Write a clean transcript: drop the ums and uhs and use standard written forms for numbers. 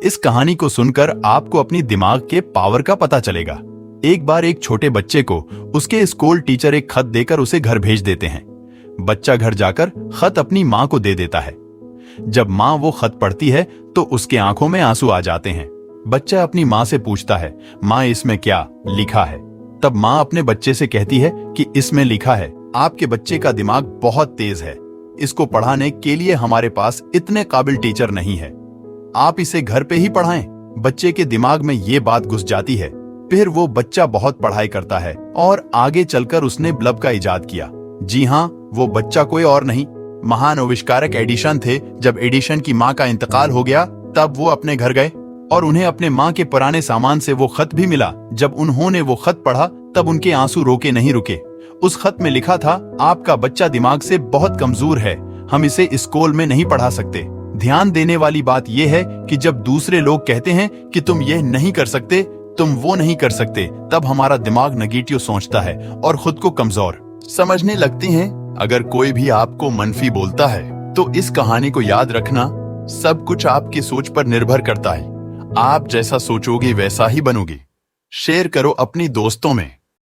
इस कहानी को सुनकर आपको अपनी दिमाग के पावर का पता चलेगा। एक बार एक छोटे बच्चे को उसके स्कूल टीचर एक खत देकर उसे घर भेज देते हैं। बच्चा घर जाकर खत अपनी माँ को दे देता है। जब माँ वो खत पढ़ती है तो उसके आंखों में आंसू आ जाते हैं। बच्चा अपनी माँ से पूछता है, माँ इसमें क्या लिखा है? तब माँ अपने बच्चे से कहती है कि इसमें लिखा है, आपके बच्चे का दिमाग बहुत तेज है, इसको पढ़ाने के लिए हमारे पास इतने काबिल टीचर नहीं है, आप इसे घर पे ही पढ़ाएं। बच्चे के दिमाग में ये बात घुस जाती है। फिर वो बच्चा बहुत पढ़ाई करता है और आगे चलकर उसने बल्ब का इजाद किया। जी हाँ, वो बच्चा कोई और नहीं, महान आविष्कारक एडिशन थे। जब एडिशन की माँ का इंतकाल हो गया तब वो अपने घर गए और उन्हें अपने माँ के पुराने सामान से वो खत भी मिला। जब उन्होंने वो खत पढ़ा तब उनके आंसू रोके नहीं रुके। उस खत में लिखा था, आपका बच्चा दिमाग से बहुत कमजोर है, हम इसे स्कूल में नहीं पढ़ा सकते। ध्यान देने वाली बात यह है कि जब दूसरे लोग कहते हैं कि तुम यह नहीं कर सकते, तुम वो नहीं कर सकते, तब हमारा दिमाग नेगेटिव सोचता है और खुद को कमजोर समझने लगते हैं। अगर कोई भी आपको मनफी बोलता है तो इस कहानी को याद रखना, सब कुछ आपकी सोच पर निर्भर करता है। आप जैसा सोचोगे वैसा ही बनोगे। शेयर करो अपनी दोस्तों में।